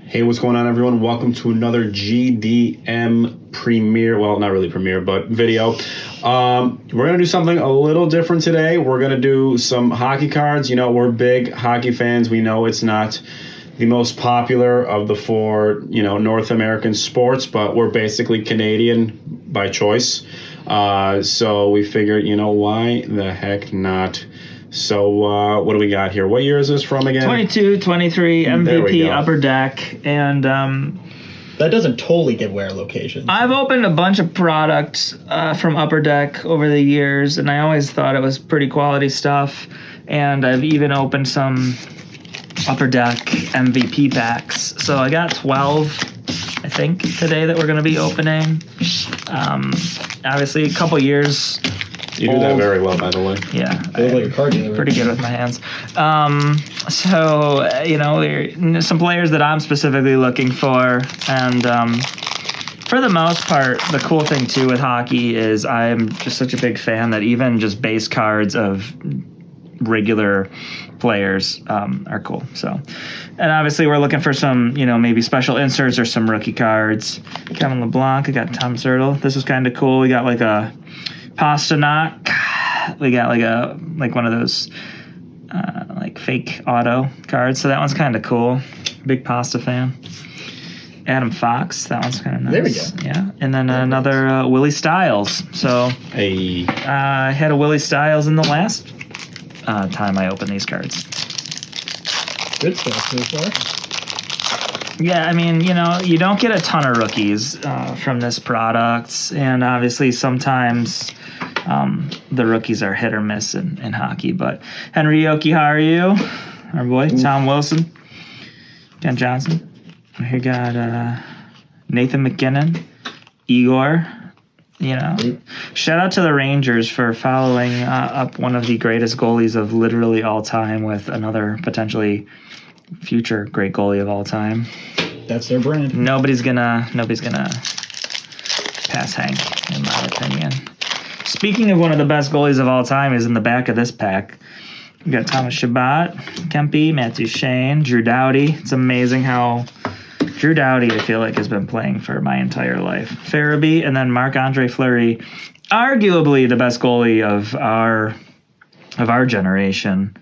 Hey, what's going on, everyone? Welcome to another GDM premiere. Well, not really premiere, but video. We're going to do something a little different today. We're going to do some hockey cards. You know, we're big hockey fans. We know it's not the most popular of the four, North American sports, but we're basically Canadian by choice. So we figured, why the heck not? So what do we got here? What year is this from again? 22, 23, MVP, Upper Deck, and that doesn't totally give away our location. I've opened a bunch of products from Upper Deck over the years, and I always thought it was pretty quality stuff, and I've even opened some Upper Deck MVP packs. So I got 12, I think, today that we're going to be opening. Obviously, a couple years. You do that very well, by the way. Yeah. They look like a card dealer. Pretty good with my hands. Some players that I'm specifically looking for. And for the most part, the cool thing, too, with hockey is I'm just such a big fan that even just base cards of regular players are cool. So, and obviously we're looking for some, maybe special inserts or some rookie cards. Kevin LeBlanc, I got Tom Zertle. This is kind of cool. We got like a Pasternak. We got like one of those like fake auto cards. So that one's kind of cool. Big Pasta fan. Adam Fox. That one's kind of nice. There we go. Yeah. And then another Willie Styles. So I had a Willie Styles in the last time I opened these cards. Good stuff so far. Yeah, I mean, you don't get a ton of rookies from this product, and obviously sometimes the rookies are hit or miss in hockey. But Henry Jokiharju, our boy, Tom Wilson, Ken Johnson. We got Nathan McKinnon, Igor. Shout out to the Rangers for following up one of the greatest goalies of literally all time with another potentially future great goalie of all time. That's their brand. Nobody's gonna pass Hank, in my opinion. Speaking of one of the best goalies of all time, is in the back of this pack. We got Thomas Chabot, Kempe, Matt Duchene, Drew Doughty. It's amazing how Drew Doughty, I feel like, has been playing for my entire life. Farabee, and then Marc-Andre Fleury, arguably the best goalie of our generation.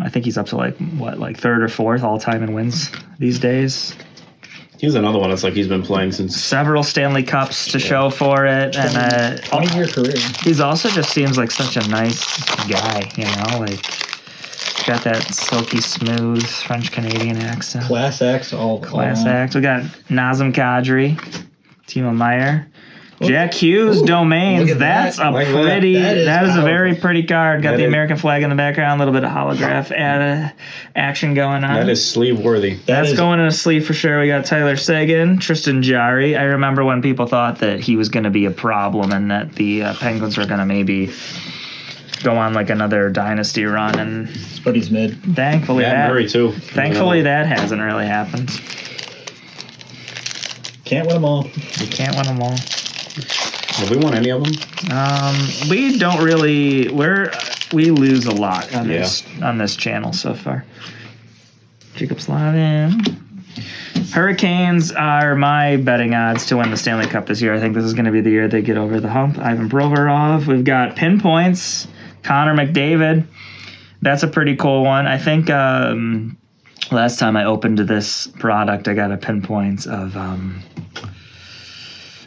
I think he's up to like third or fourth all time in wins these days. He's another one that's like he's been playing since Several Stanley Cups to show for it, and 20-year career. He's also just seems like such a nice guy, like got that silky smooth French Canadian accent. Class X, Class X. We got Nazem Kadri, Timo Meyer. Jack Hughes Domains. That's that. That is a very powerful. pretty card. Got the American flag in the background, a little bit of holograph action going on. that is sleeve worthy. That's going in a sleeve for sure. We got Tyler Seguin, Tristan Jarry. I remember when people thought that he was going to be a problem and that the Penguins were going to maybe go on like another dynasty run, and But he's mid. thankfully Murray too. Thankfully that hasn't really happened. Can't win them all. You can't win them all. Have we won any of them? We don't really. We lose a lot on this channel so far. Jacob Slavin. Hurricanes are my betting odds to win the Stanley Cup this year. I think this is going to be the year they get over the hump. Ivan Provorov. We've got pinpoints. Connor McDavid. That's a pretty cool one. I think last time I opened this product, I got a pinpoints of.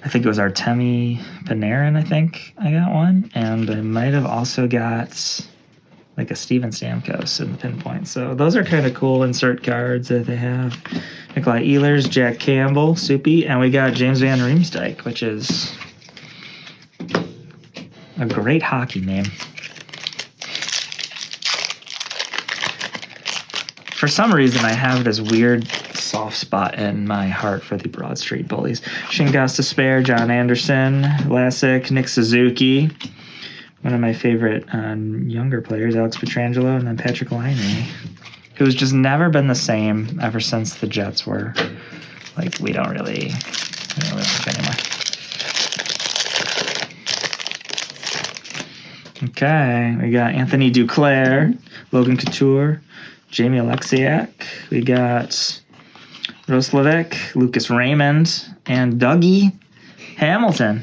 I think it was Artemi Panarin, I think I got one. And I might have also got like a Steven Stamkos in the pinpoint. So those are kind of cool insert cards that they have. Nikolai Ehlers, Jack Campbell, Soupy, and we got James Van Riemsdyk, which is a great hockey name. For some reason, I have this weird soft spot in my heart for the Broad Street Bullies. Shingas Despair, John Anderson, Vlasic, Nick Suzuki. One of my favorite younger players, Alex Pietrangelo, and then Patrick Laine, who's just never been the same ever since the Jets were. Like, we don't really watch anymore. Okay, we got Anthony Duclair, Logan Couture, Jamie Alexiak. We got Roslovic, Lucas Raymond, and Dougie Hamilton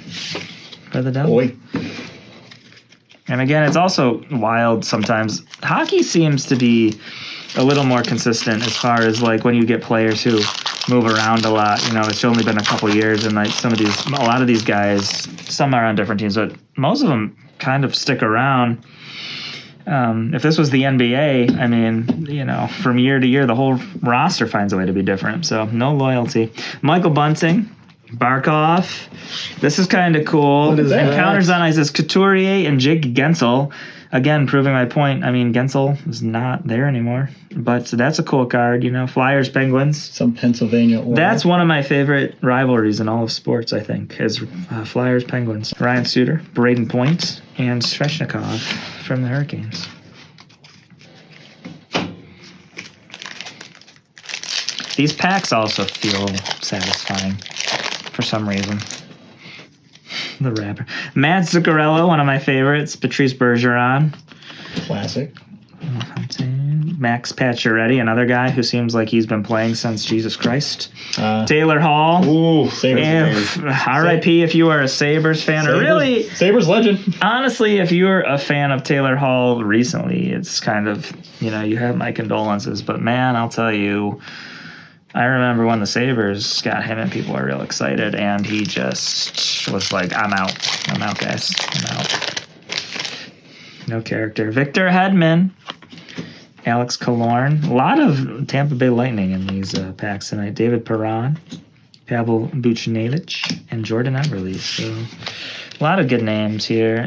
for the Devils. Boy. And again, it's also wild sometimes. Hockey seems to be a little more consistent as far as like when you get players who move around a lot. You know, it's only been a couple years, and like a lot of these guys, some are on different teams, but most of them kind of stick around. If this was the NBA, I mean, you know, from year to year, the whole roster finds a way to be different. So no loyalty. Michael Bunting, Barkov. This is kind of cool. What is that? Encounters on ice is Couturier and Jake Gensel. Again, proving my point. I mean, Gensel is not there anymore, but that's a cool card. You know, Flyers, Penguins. Some Pennsylvania aura. That's one of my favorite rivalries in all of sports, I think, is Flyers, Penguins. Ryan Suter, Braden Point, and Svechnikov from the Hurricanes. These packs also feel satisfying for some reason. The rapper. Matt Zuccarello, one of my favorites. Patrice Bergeron. Classic. Max Pacioretty, another guy who seems like he's been playing since Jesus Christ. Uh, Taylor Hall. Ooh, Sabres. R.I.P. if you are a Sabres fan. Or really, Sabres legend. honestly, if you're a fan of Taylor Hall recently, it's kind of, you know, you have my condolences. But man, I'll tell you, I remember when the Sabres got him and people were real excited, and he just was like, I'm out, guys. I'm out. No character. Victor Hedman. Alex Killorn. A lot of Tampa Bay Lightning in these packs tonight. David Perron, Pavel Buchnevich, and Jordan Eberle. So a lot of good names here.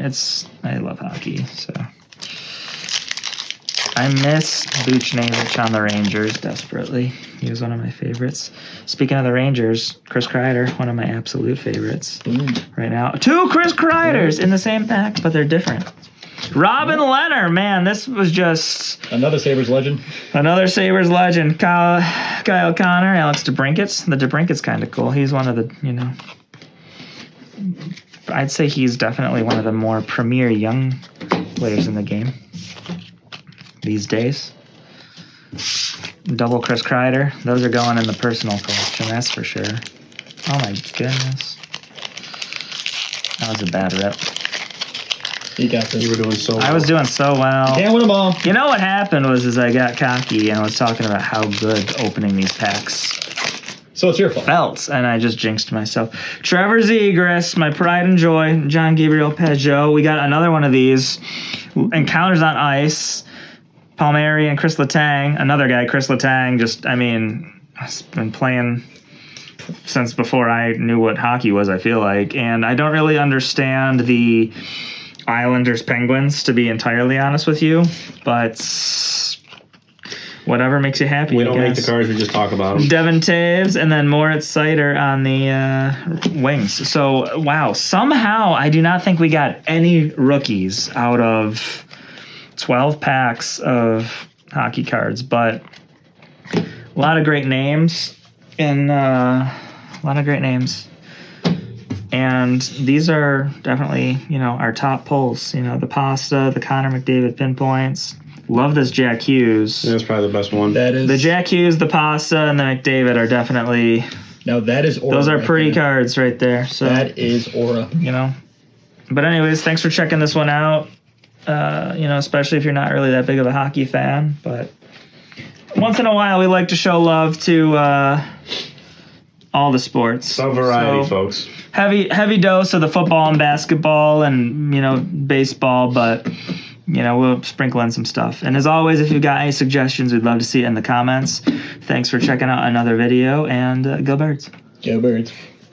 I love hockey, so I miss Buchnevich on the Rangers desperately. He was one of my favorites. Speaking of the Rangers, Chris Kreider, one of my absolute favorites right now. 2 Chris Kreiders in the same pack, but they're different. Robin Leonard, man, this was just Another Sabres legend. another Sabres legend. Kyle Connor, Alex DeBrincat's. The DeBrincat's kind of cool. He's one of the, you know, I'd say he's definitely one of the more premier young players in the game these days. Double Chris Kreider. Those are going in the personal collection, that's for sure. Oh my goodness. That was a bad rip. You got this. you were doing so well. I was doing so well. Can't win them all. You know what happened was I got cocky and I was talking about how good opening these packs So it's your fault. felt, and I just jinxed myself. Trevor Zegras, my pride and joy. John Gabriel Peugeot. We got another one of these. Encounters on ice. Palmieri and Chris Letang. Another guy, Chris Letang. Just, I mean, has been playing since before I knew what hockey was, I feel like. And I don't really understand the Islanders Penguins, to be entirely honest with you, but whatever makes you happy. We I don't make the guess. cards, we just talk about them. Devin Taves and then Moritz Seider on the wings. So wow, somehow I do not think we got any rookies out of 12 packs of hockey cards, but a lot of great names and And these are definitely, you know, our top pulls. You know, the Pasta, the Connor McDavid pinpoints. Love this Jack Hughes. That's probably the best one. That is The Jack Hughes, the Pasta, and the McDavid are definitely, now that is aura. those are right pretty there. cards right there. So, That is aura. you know. But anyways, thanks for checking this one out. You know, especially if you're not really that big of a hockey fan. But once in a while, we like to show love to all the sports. Some variety, So, folks. heavy dose of the football and basketball and, you know, baseball, but, you know, we'll sprinkle in some stuff. And as always, if you've got any suggestions, we'd love to see it in the comments. Thanks for checking out another video, and go Birds. Go Birds.